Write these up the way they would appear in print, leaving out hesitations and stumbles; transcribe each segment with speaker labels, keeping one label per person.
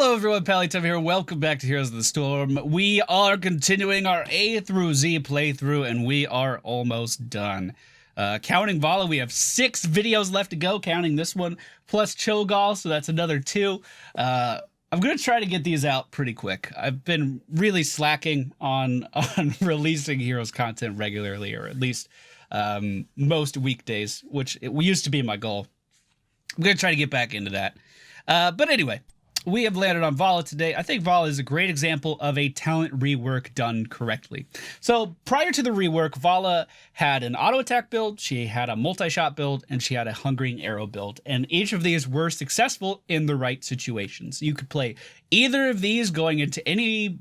Speaker 1: Hello everyone, Pallytime here. Welcome back to Heroes of the Storm. We are continuing our A through Z playthrough, and we are almost done. Counting Valla, we have 6 videos left to go, counting this one, plus Cho'Gall, so that's another 2. I'm going to try to get these out pretty quick. I've been really slacking on releasing Heroes content regularly, or at least most weekdays, which used to be my goal. I'm going to try to get back into that. But anyway, we have landed on Valla today. I think Valla is a great example of a talent rework done correctly. So prior to the rework, Valla had an auto attack build, she had a multi-shot build, and she had a hungering arrow build. And each of these were successful in the right situations. You could play either of these going into any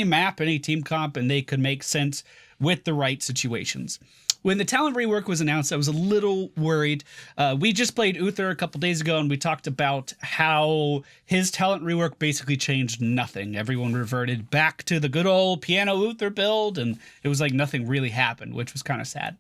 Speaker 1: map, any team comp, and they could make sense with the right situations. When the talent rework was announced, I was a little worried. We just played Uther a couple days ago, and we talked about how his talent rework basically changed nothing. Everyone reverted back to the good old piano Uther build, and it was like nothing really happened, which was kind of sad.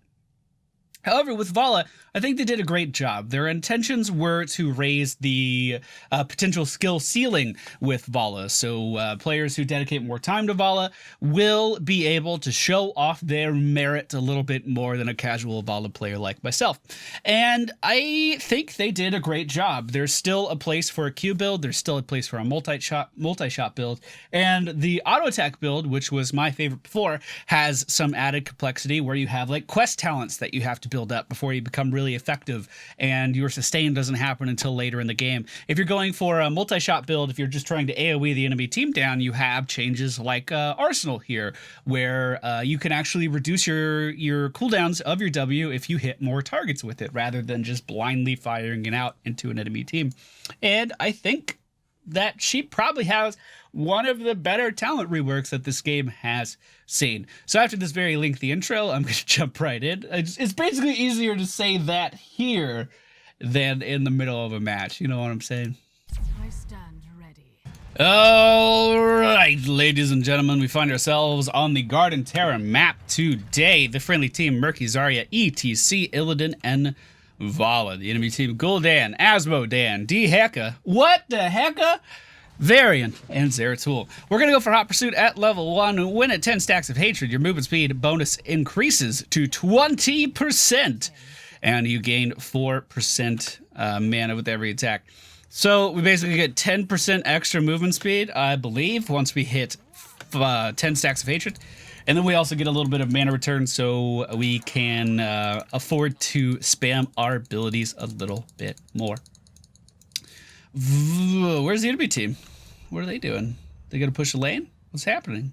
Speaker 1: However, with Valla, I think they did a great job. Their intentions were to raise the potential skill ceiling with Valla. So players who dedicate more time to Valla will be able to show off their merit a little bit more than a casual Valla player like myself. And I think they did a great job. There's still a place for a Q build. There's still a place for a multi-shot build. And the auto attack build, which was my favorite before, has some added complexity where you have like quest talents that you have to build up before you become really effective, and your sustain doesn't happen until later in the game. If you're going for a multi-shot build, if you're just trying to AoE the enemy team down, you have changes like Arsenal here, where you can actually reduce your cooldowns of your W if you hit more targets with it, rather than just blindly firing it out into an enemy team. And I think that she probably has one of the better talent reworks that this game has seen. So after this very lengthy intro, I'm going to jump right in. It's basically easier to say that here than in the middle of a match. You know what I'm saying?
Speaker 2: I stand ready.
Speaker 1: All right, ladies and gentlemen, we find ourselves on the Garden Terra map today. The friendly team, Murky, Zarya, ETC, Illidan, and Valla. The enemy team, Gul'dan, Asmodan, D-Heka, what the hecka? Varian, and Zeratul. We're going to go for Hot Pursuit at level 1. Win at 10 stacks of hatred. Your movement speed bonus increases to 20%. And you gain 4% mana with every attack. So we basically get 10% extra movement speed, I believe, once we hit 10 stacks of hatred. And then we also get a little bit of mana return, so we can afford to spam our abilities a little bit more. Where's the enemy team? What are they doing? They gonna push a lane? What's happening?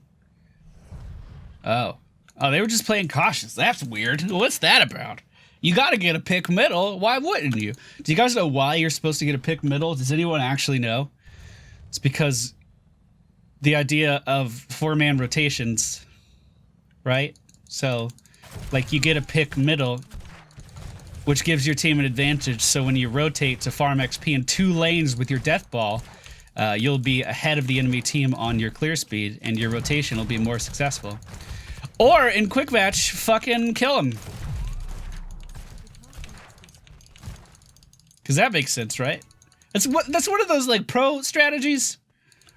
Speaker 1: Oh, they were just playing cautious. That's weird. What's that about? You gotta get a pick middle. Why wouldn't you? Do you guys know why you're supposed to get a pick middle? Does anyone actually know? It's because the idea of 4-man rotations, right? So, like, you get a pick middle, which gives your team an advantage, so when you rotate to farm XP in 2 lanes with your Death Ball, you'll be ahead of the enemy team on your clear speed, and your rotation will be more successful. Or, in Quick Match, fucking kill him. Because that makes sense, right? That's one of those, like, pro strategies,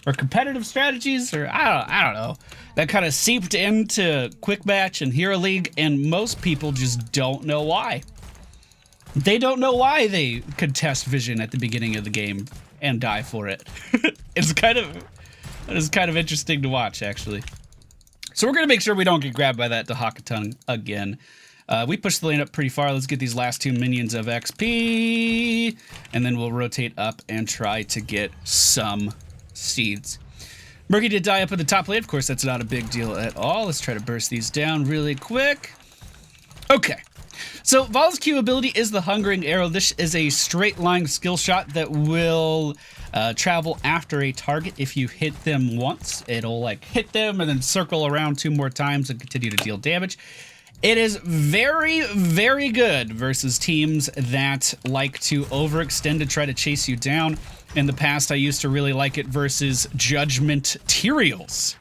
Speaker 1: or competitive strategies, or I don't know, that kind of seeped into Quick Match and Hero League, and most people just don't know why. They don't know why they contest vision at the beginning of the game and die for it. It's kind of interesting to watch, actually. So we're gonna make sure we don't get grabbed by that Dahakatung again. We pushed the lane up pretty far. Let's get these last 2 minions of XP, and then we'll rotate up and try to get some seeds. Murky did die up at the top lane. Of course, that's not a big deal at all. Let's try to burst these down really quick. Okay. So Valla's Q ability is the Hungering Arrow. This is a straight line skill shot that will travel after a target. If you hit them once, it'll like hit them and then circle around 2 more times and continue to deal damage. It is very, very good versus teams that like to overextend to try to chase you down. In the past, I used to really like it versus Judgment Terials,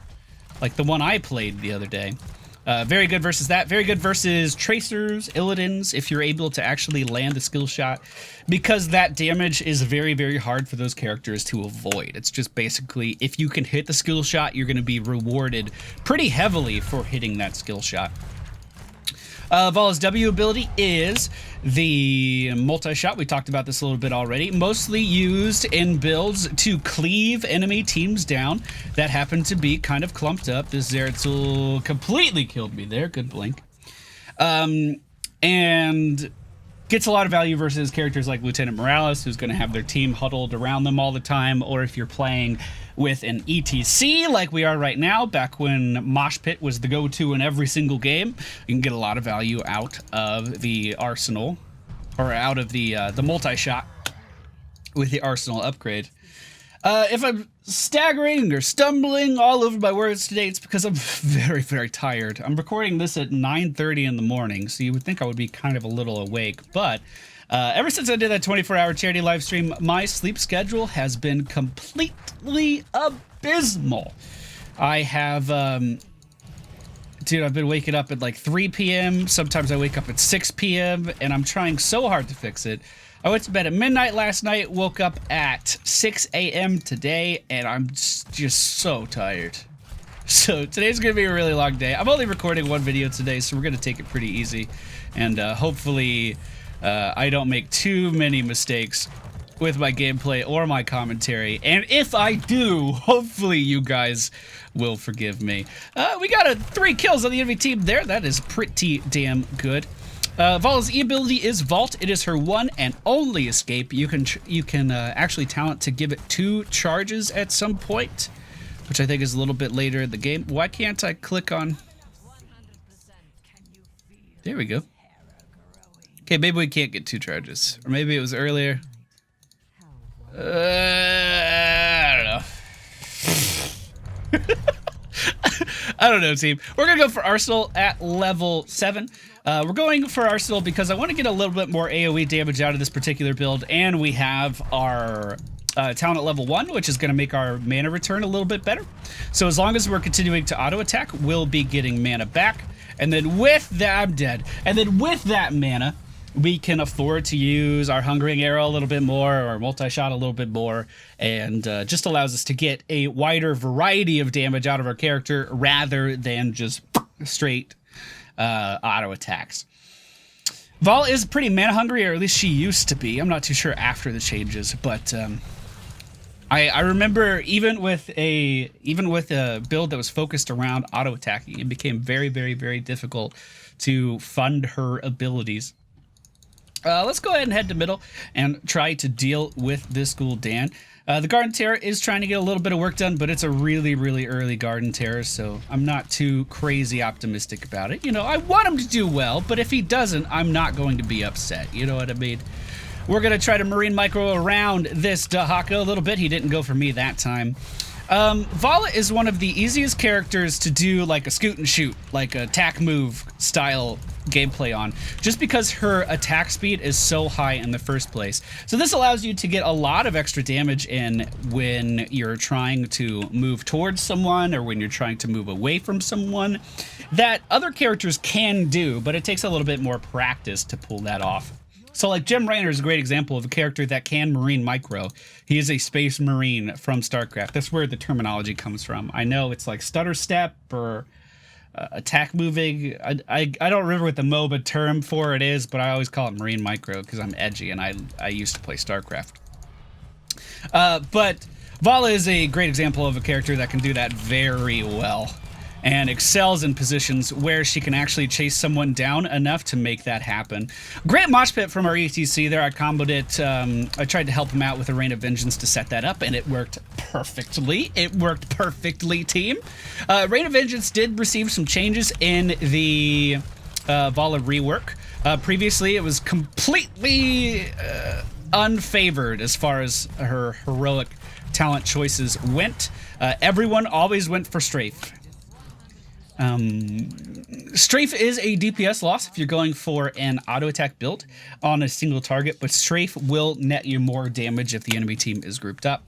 Speaker 1: like the one I played the other day. Very good versus that. Very good versus Tracers, Illidan's, if you're able to actually land a skill shot, because that damage is very, very hard for those characters to avoid. It's just basically, if you can hit the skill shot, you're going to be rewarded pretty heavily for hitting that skill shot. Valla's W ability is the multi-shot. We talked about this a little bit already. Mostly used in builds to cleave enemy teams down that happen to be kind of clumped up. This Zeratul completely killed me there. Good blink. And gets a lot of value versus characters like Lieutenant Morales, who's going to have their team huddled around them all the time, or if you're playing with an ETC like we are right now, back when Mosh Pit was the go-to in every single game, you can get a lot of value out of the Arsenal, or out of the multi-shot with the Arsenal upgrade. If I'm staggering or stumbling all over my words today, it's because I'm very, very tired. I'm recording this at 9:30 in the morning, so you would think I would be kind of a little awake. But ever since I did that 24-hour charity live stream, my sleep schedule has been completely abysmal. I have, dude, I've been waking up at like 3 p.m. Sometimes I wake up at 6 p.m., and I'm trying so hard to fix it. I went to bed at midnight last night, woke up at 6 a.m. today, and I'm just so tired. So today's going to be a really long day. I'm only recording one video today, so we're going to take it pretty easy. And hopefully I don't make too many mistakes with my gameplay or my commentary. And if I do, hopefully you guys will forgive me. We got 3 kills on the enemy team there. That is pretty damn good. Valla's E ability is Vault. It is her one and only escape. You can actually talent to give it 2 charges at some point, which I think is a little bit later in the game. Why can't I click on? There we go. Okay, maybe we can't get 2 charges, or maybe it was earlier. I don't know. I don't know, team. We're gonna go for Arsenal at level 7. We're going for Arsenal because I want to get a little bit more AoE damage out of this particular build, and we have our talent at level 1, which is going to make our mana return a little bit better. So as long as we're continuing to auto attack, we'll be getting mana back. And then with that, I'm dead. And then with that mana, we can afford to use our Hungering Arrow a little bit more, or our multi-shot a little bit more, and just allows us to get a wider variety of damage out of our character rather than just straight auto attacks. Valla is pretty mana hungry, or at least she used to be. I'm not too sure after the changes, but I remember even with a build that was focused around auto attacking, it became very, very, very difficult to fund her abilities. Let's go ahead and head to middle and try to deal with this Gul'dan. The Garden Terror is trying to get a little bit of work done, but it's a really, really early Garden Terror, so I'm not too crazy optimistic about it. You know, I want him to do well, but if he doesn't, I'm not going to be upset. You know what I mean? We're going to try to Marine Micro around this Dahaka a little bit. He didn't go for me that time. Valla is one of the easiest characters to do like a scoot and shoot, like a attack move style gameplay on, just because her attack speed is so high in the first place. So this allows you to get a lot of extra damage in when you're trying to move towards someone, or when you're trying to move away from someone, that other characters can do, but it takes a little bit more practice to pull that off. So like Jim Raynor is a great example of a character that can Marine Micro. He is a Space Marine from StarCraft. That's where the terminology comes from. I know it's like stutter step or attack moving. I don't remember what the MOBA term for it is, but I always call it Marine Micro because I'm edgy and I used to play StarCraft. But Valla is a great example of a character that can do that very well, and excels in positions where she can actually chase someone down enough to make that happen. Great mosh pit from our ETC there. I comboed it. I tried to help him out with a Rain of Vengeance to set that up, and it worked perfectly. It worked perfectly, team. Rain of Vengeance did receive some changes in the Valla rework. Previously, it was completely unfavored as far as her heroic talent choices went. Everyone always went for Strafe. Strafe is a DPS loss if you're going for an auto attack build on a single target, but Strafe will net you more damage if the enemy team is grouped up.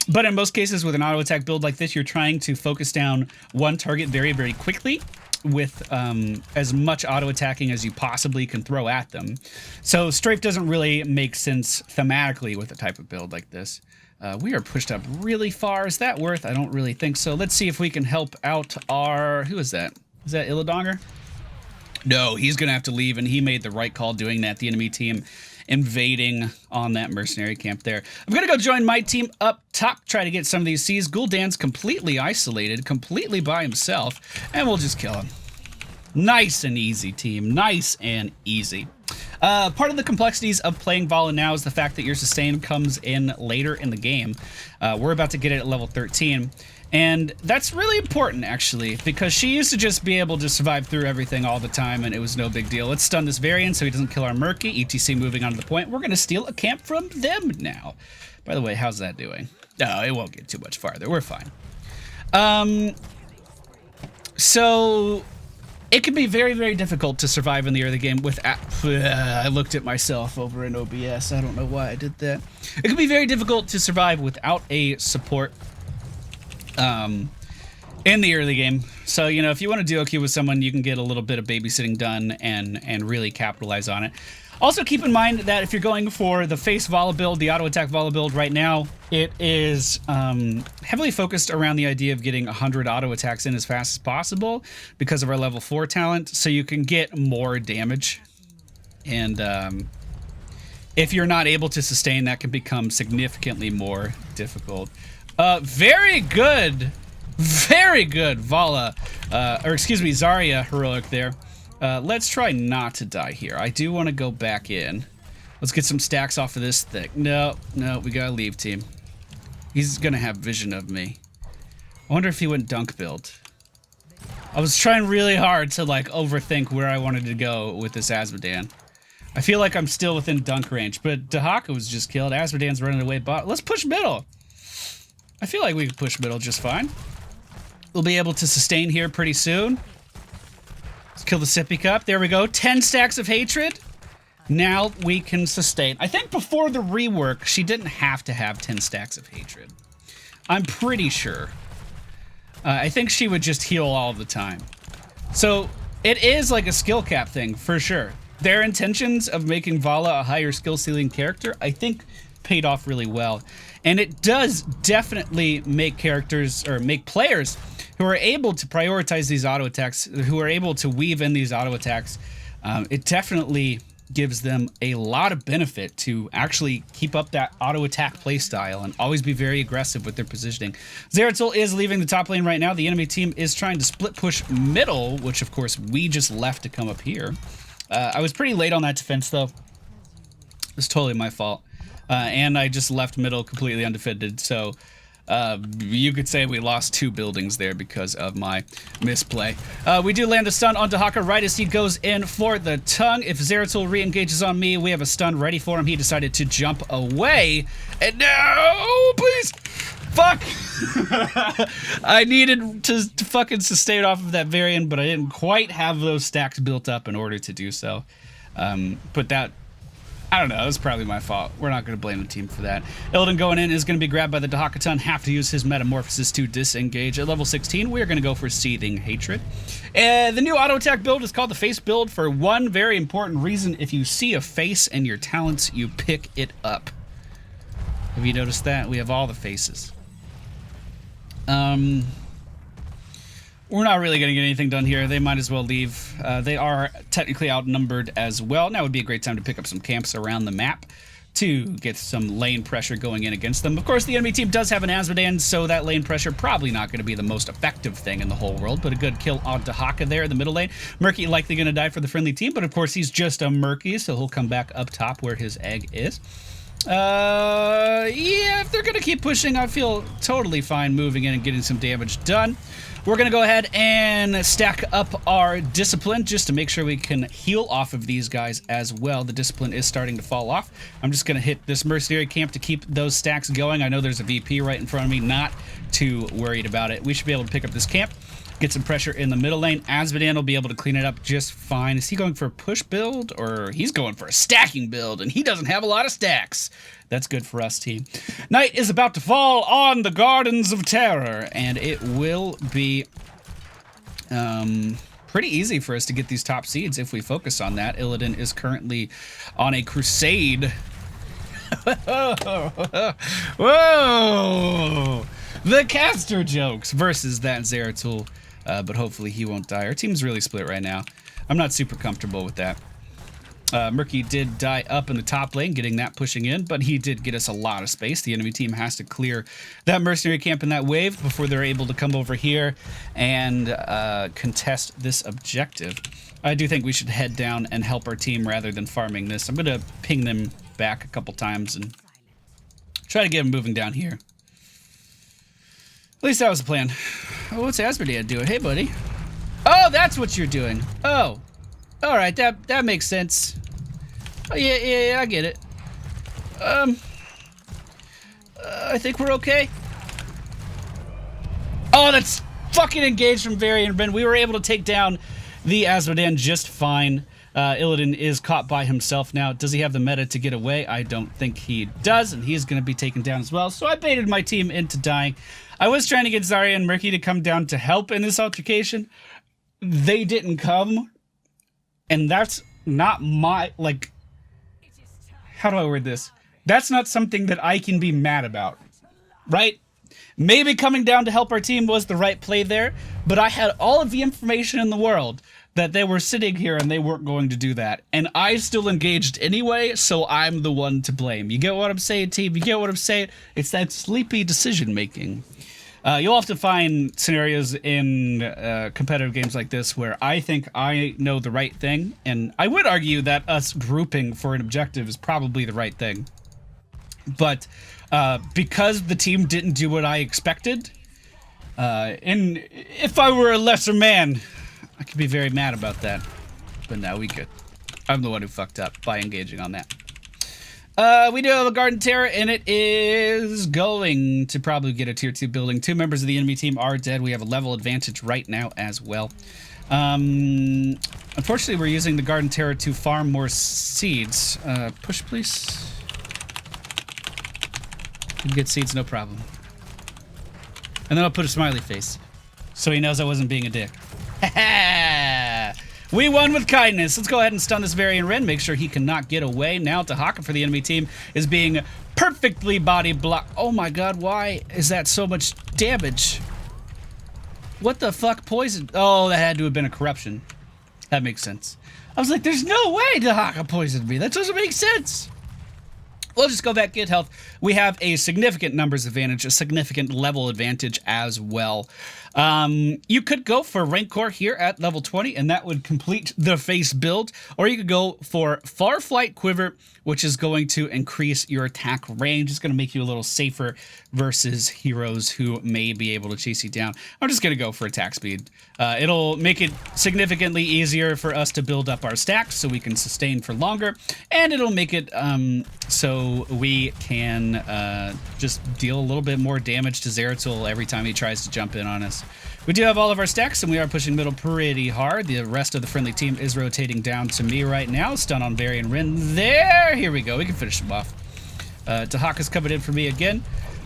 Speaker 1: But in most cases with an auto attack build like this, you're trying to focus down one target very, very quickly with as much auto attacking as you possibly can throw at them. So strafe doesn't really make sense thematically with a type of build like this. We are pushed up really far. Is that worth? I don't really think so. Let's see if we can help out our... Who is that? Is that Illidonger? No, he's going to have to leave, and he made the right call doing that. The enemy team invading on that mercenary camp there. I'm going to go join my team up top, try to get some of these C's. Gul'dan's completely isolated, completely by himself, and we'll just kill him. Nice and easy, team. Nice and easy. Part of the complexities of playing Valla now is the fact that your sustain comes in later in the game. We're about to get it at level 13. And that's really important, actually, because she used to just be able to survive through everything all the time, and it was no big deal. Let's stun this variant so he doesn't kill our Murky. ETC moving on to the point. We're going to steal a camp from them now. By the way, how's that doing? No, it won't get too much farther. We're fine. So it can be very, very difficult to survive in the early game without... I looked at myself over in OBS. I don't know why I did that. It can be very difficult to survive without a support in the early game. So, you know, if you want to duo queue with someone, you can get a little bit of babysitting done and really capitalize on it. Also, keep in mind that if you're going for the face Valla build, the auto attack Valla build right now, it is heavily focused around the idea of getting 100 auto attacks in as fast as possible because of our level 4 talent, so you can get more damage. And if you're not able to sustain, that can become significantly more difficult. Very good Valla, or excuse me, Zarya heroic there. Let's try not to die here. I do want to go back in. Let's get some stacks off of this thing. No, we gotta leave, team. He's gonna have vision of me. I wonder if he went dunk build. I was trying really hard to like overthink where I wanted to go with this Azmodan. I feel like I'm still within dunk range, but Dahaka was just killed. Azmodan's running away bot. Let's push middle. I feel like we can push middle just fine. We'll be able to sustain here pretty soon. Let's kill the sippy cup. There we go. 10 stacks of hatred. Now we can sustain. I think before the rework, she didn't have to have 10 stacks of hatred. I'm pretty sure. I think she would just heal all the time. So it is like a skill cap thing, for sure. Their intentions of making Valla a higher skill ceiling character, I think, paid off really well. And it does definitely make characters, or make players who are able to prioritize these auto attacks, who are able to weave in these auto attacks, it definitely gives them a lot of benefit to actually keep up that auto attack playstyle and always be very aggressive with their positioning. Zeratul is leaving the top lane right now. The enemy team is trying to split push middle, which of course we just left to come up here. I was pretty late on that defense though. It's totally my fault. And I just left middle completely undefended, so you could say we lost 2 buildings there because of my misplay. We do land a stun on Dahaka right as he goes in for the tongue. If Zeratul re-engages on me, we have a stun ready for him. He decided to jump away. And no, please! Fuck! I needed to fucking sustain off of that variant, but I didn't quite have those stacks built up in order to do so. But that... I don't know, it was probably my fault. We're not going to blame the team for that. Illidan going in is going to be grabbed by the Dahaka-tun, have to use his Metamorphosis to disengage. At level 16, we are going to go for Seething Hatred. The new auto attack build is called the Face build for one very important reason. If you see a face in your talents, you pick it up. Have you noticed that? We have all the faces. We're not really going to get anything done here. They might as well leave. They are technically outnumbered as well. Now would be a great time to pick up some camps around the map to get some lane pressure going in against them. Of course, the enemy team does have an Azmodan, so that lane pressure probably not going to be the most effective thing in the whole world, but a good kill on Dahaka there in the middle lane. Murky likely going to die for the friendly team, but of course he's just a Murky, so he'll come back up top where his egg is. Yeah, if they're going to keep pushing, I feel totally fine moving in and getting some damage done. We're going to go ahead and stack up our discipline just to make sure we can heal off of these guys as well. The discipline is starting to fall off. I'm just going to hit this mercenary camp to keep those stacks going. I know there's a VP right in front of me, not too worried about it. We should be able to pick up this camp. get some pressure in the middle lane. Azmodan will be able to clean it up just fine. Is he going for a push build, or he's going for a stacking build, and he doesn't have a lot of stacks. That's good for us, team. Night is about to fall on the Gardens of Terror, and it will be pretty easy for us to get these top seeds if we focus on that. Illidan is currently on a crusade. Whoa! The caster jokes versus that Zeratul, but hopefully he won't die. Our team's really split right now. I'm not super comfortable with that. Murky did die up in the top lane, getting that pushing in, but he did get us a lot of space. The enemy team has to clear that mercenary camp in that wave before they're able to come over here and contest this objective. I do think we should head down and help our team rather than farming this. I'm going to ping them back a couple times and try to get them moving down here. At least that was the plan. Oh, what's Azmodan doing? Hey, buddy. Oh, that's what you're doing. Oh. All right, that makes sense. Oh, yeah, I get it. I think we're okay. Oh, that's fucking engaged from Varian Ben. We were able to take down the Azmodan just fine. Illidan is caught by himself now. Does he have the meta to get away? I don't think he does, and he's going to be taken down as well. So I baited my team into dying. I was trying to get Zarya and Murky to come down to help in this altercation. They didn't come. And that's not my, like, how do I word this? That's not something that I can be mad about, right? Maybe coming down to help our team was the right play there, but I had all of the information in the world that they were sitting here and they weren't going to do that. And I still engaged anyway, so I'm the one to blame. You get what I'm saying, team? You get what I'm saying? It's that sleepy decision making. You'll often find scenarios in competitive games like this where I think I know the right thing, and I would argue that us grouping for an objective is probably the right thing. But because the team didn't do what I expected, and if I were a lesser man, I could be very mad about that. But now we could. I'm the one who fucked up by engaging on that. We do have a Garden Terror, and it is going to probably get a tier 2 building. 2 members of the enemy team are dead. We have a level advantage right now as well. Unfortunately, we're using the Garden Terror to farm more seeds. Push, please. You can get seeds, no problem. And then I'll put a smiley face, so he knows I wasn't being a dick. We won with kindness. Let's go ahead and stun this Varian Wren. Make sure he cannot get away. Now Tahaka for the enemy team is being perfectly body blocked. Oh my god, why is that so much damage? What the fuck poison? Oh, that had to have been a corruption. That makes sense. I was like, there's no way Tahaka poisoned me. That doesn't make sense. We'll just go back, get health. We have a significant numbers advantage, a significant level advantage as well. You could go for Rancor here at level 20, and that would complete the face build. Or you could go for Farflight Quiver, which is going to increase your attack range. It's going to make you a little safer versus heroes who may be able to chase you down. I'm just going to go for attack speed. It'll make it significantly easier for us to build up our stacks so we can sustain for longer. And it'll make it so we can just deal a little bit more damage to Zeratul every time he tries to jump in on us. We do have all of our stacks, and we are pushing middle pretty hard. The rest of the friendly team is rotating down to me right now. Stun on Varian Wren. There! Here we go. We can finish him off. Tahaka's coming in for me again.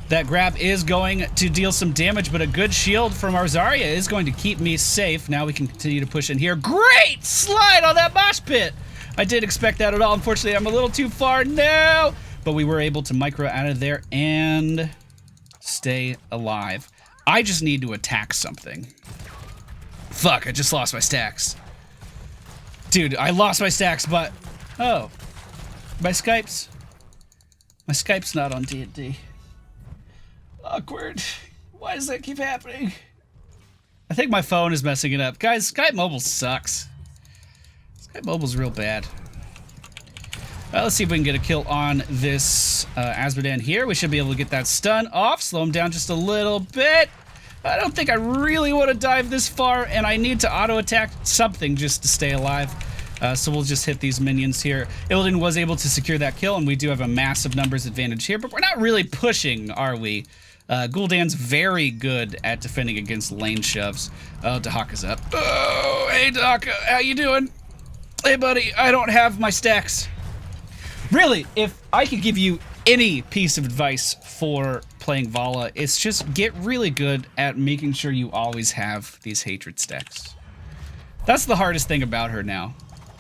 Speaker 1: That grab is going to deal some damage, but a good shield from our Zarya is going to keep me safe. Now we can continue to push in here. Great slide on that mosh pit! I didn't expect that at all. Unfortunately, I'm a little too far now. But we were able to micro out of there and stay alive. I just need to attack something. Fuck, I just lost my stacks. Dude, I lost my stacks, but... Oh. My Skype's not on D&D. Awkward. Why does that keep happening? I think my phone is messing it up. Guys, Skype Mobile sucks. Skype Mobile's real bad. Let's see if we can get a kill on this Azmodan here. We should be able to get that stun off. Slow him down just a little bit. I don't think I really want to dive this far, and I need to auto-attack something just to stay alive. So we'll just hit these minions here. Illidan was able to secure that kill, and we do have a massive numbers advantage here, but we're not really pushing, are we? Gul'dan's very good at defending against lane shoves. Oh, Dahaka's up. Oh, hey Dahaka, how you doing? Hey buddy, I don't have my stacks. Really, if I could give you any piece of advice for playing Valla, it's just get really good at making sure you always have these hatred stacks. That's the hardest thing about her now.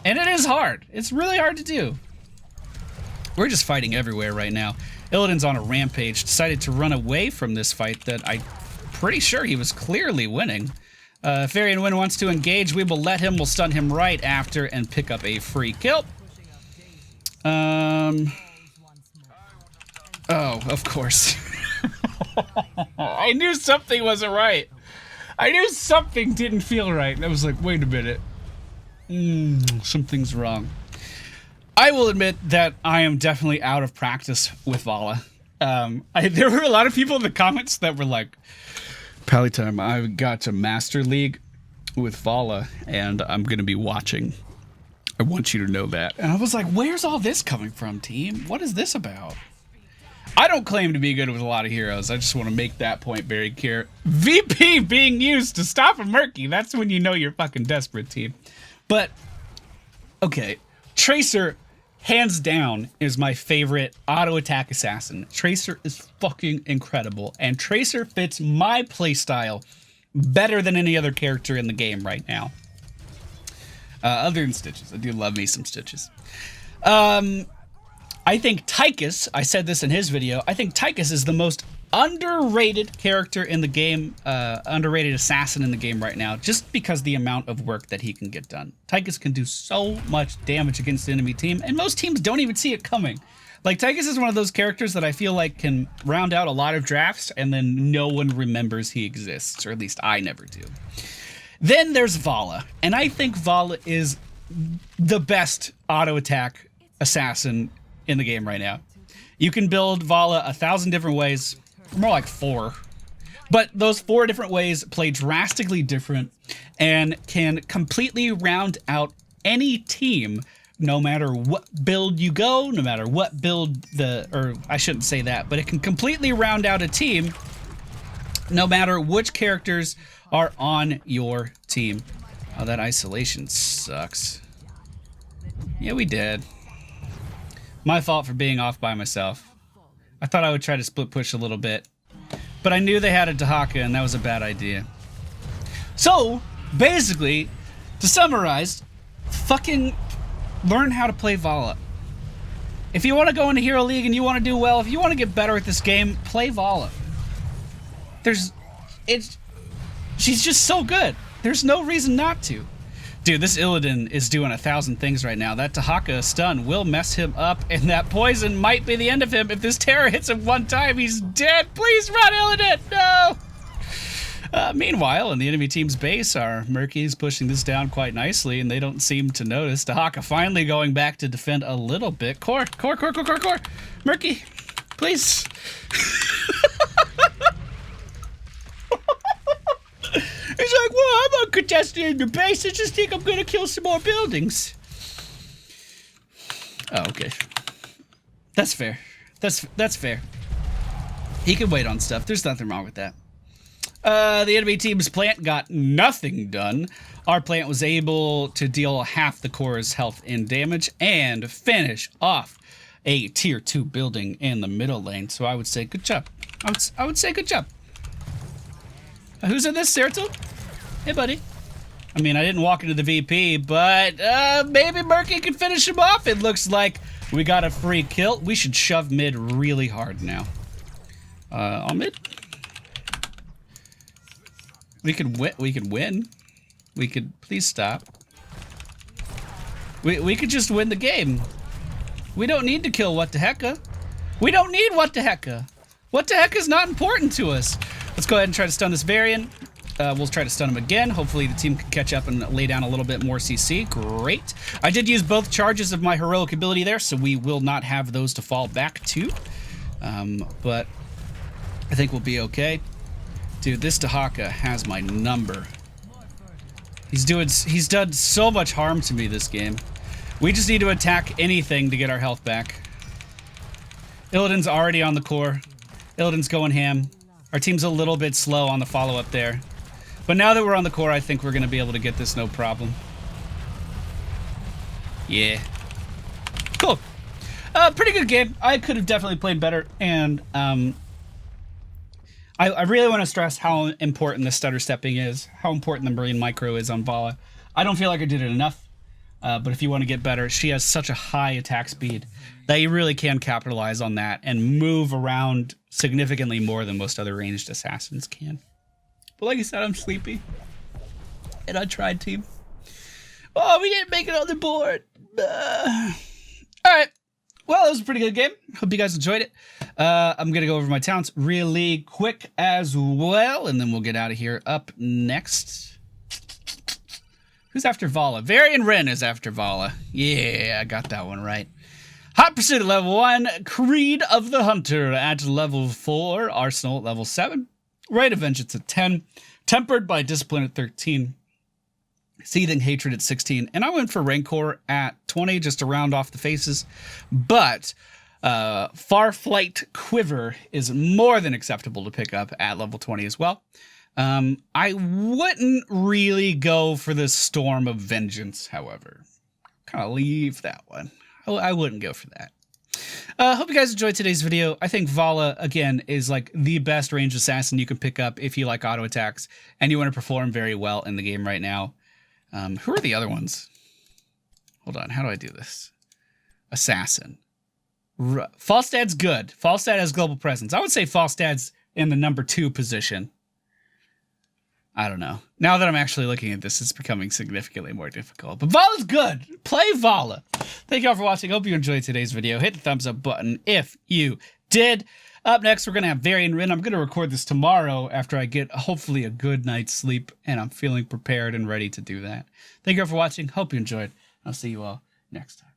Speaker 1: And it is hard. It's really hard to do. We're just fighting everywhere right now. Illidan's on a rampage, decided to run away from this fight that I'm pretty sure he was clearly winning. If Varian Win wants to engage, we will let him. We'll stun him right after and pick up a free kill. Oh, of course. I knew something wasn't right. I knew something didn't feel right. And I was like, wait a minute. Something's wrong. I will admit that I am definitely out of practice with Valla. There were a lot of people in the comments that were like, Pally time, I got to Master League with Valla, and I'm going to be watching. I want you to know that. And I was like, where's all this coming from, team? What is this about? I don't claim to be good with a lot of heroes. I just want to make that point very clear. VP being used to stop a Murky. That's when you know you're fucking desperate, team. But, okay. Tracer, hands down, is my favorite auto attack assassin. Tracer is fucking incredible. And Tracer fits my playstyle better than any other character in the game right now. Other than Stitches. I do love me some Stitches. I think Tychus, I said this in his video, I think Tychus is the most underrated character in the game, underrated assassin in the game right now, just because the amount of work that he can get done. Tychus can do so much damage against the enemy team, and most teams don't even see it coming. Like, Tychus is one of those characters that I feel like can round out a lot of drafts, and then no one remembers he exists, or at least I never do. Then there's Valla, and I think Valla is the best auto attack assassin in the game right now. You can build Valla 1,000 different ways, more like 4. But those 4 different ways play drastically different and can completely round out any team, no matter what build you go, no matter what build or I shouldn't say that, but it can completely round out a team no matter which characters are on your team. Oh, that isolation sucks. Yeah, we did. My fault for being off by myself. I thought I would try to split push a little bit, but I knew they had a Dahaka, and that was a bad idea. So, basically, to summarize, fucking learn how to play Valla. If you want to go into Hero League and you want to do well, if you want to get better at this game, play Valla. She's just so good. There's no reason not to. Dude, this Illidan is doing 1,000 things right now. That Dahaka stun will mess him up, and that poison might be the end of him. If this Terror hits him one time, he's dead. Please run, Illidan! No! Meanwhile, in the enemy team's base, our Murky's pushing this down quite nicely, and they don't seem to notice. Dahaka finally going back to defend a little bit. Core. Murky, please. He's like, well, I'm uncontested in your base. I just think I'm gonna kill some more buildings. Oh, okay. That's fair. That's fair. He can wait on stuff. There's nothing wrong with that. The enemy team's plant got nothing done. Our plant was able to deal half the core's health and damage and finish off a tier 2 building in the middle lane. So I would say good job. I would say good job. Who's in this, Serto? Hey, buddy. I mean, I didn't walk into the VP, but maybe Murky can finish him off. It looks like we got a free kill. We should shove mid really hard now. On mid? We could win. We could please stop. We could just win the game. We don't need to kill What the Hecka. We don't need What the Hecka. What the Hecka is not important to us. Let's go ahead and try to stun this Varian. We'll try to stun him again. Hopefully the team can catch up and lay down a little bit more CC. Great. I did use both charges of my heroic ability there, so we will not have those to fall back to. But I think we'll be okay. Dude, this Dahaka has my number. He's done so much harm to me this game. We just need to attack anything to get our health back. Illidan's already on the core. Illidan's going ham. Our team's a little bit slow on the follow-up there. But now that we're on the core, I think we're going to be able to get this no problem. Yeah. Cool. Pretty good game. I could have definitely played better, and I really want to stress how important the stutter stepping is, how important the Marine Micro is on Valla. I don't feel like I did it enough, but if you want to get better, she has such a high attack speed that you really can capitalize on that and move around significantly more than most other ranged assassins can. But like I said, I'm sleepy, and I tried, team. Oh, we didn't make it on the board. All right. Well, it was a pretty good game. Hope you guys enjoyed it. I'm going to go over my talents really quick as well, and then we'll get out of here. Up next. Who's after Valla? Varian Wren is after Valla. Yeah, I got that one right. Hot Pursuit at level 1. Creed of the Hunter at level 4. Arsenal at level 7. Rite of Vengeance at 10. Tempered by Discipline at 13. Seething Hatred at 16, and I went for Rancor at 20 just to round off the faces, but Farflight Quiver is more than acceptable to pick up at level 20 as well. I wouldn't really go for the Storm of Vengeance, however. Kind of leave that one. I wouldn't go for that. Hope you guys enjoyed today's video. I think Valla, again, is like the best ranged assassin you can pick up if you like auto attacks and you want to perform very well in the game right now. Who are the other ones? Hold on, how do I do this? Assassin. Falstad's good. Falstad has global presence. I would say Falstad's in the number 2 position. I don't know. Now that I'm actually looking at this, it's becoming significantly more difficult. But Valla's good. Play Valla. Thank you all for watching. Hope you enjoyed today's video. Hit the thumbs up button if you did. Up next, we're going to have Varian Wren. I'm going to record this tomorrow after I get, hopefully, a good night's sleep, and I'm feeling prepared and ready to do that. Thank you all for watching. Hope you enjoyed. I'll see you all next time.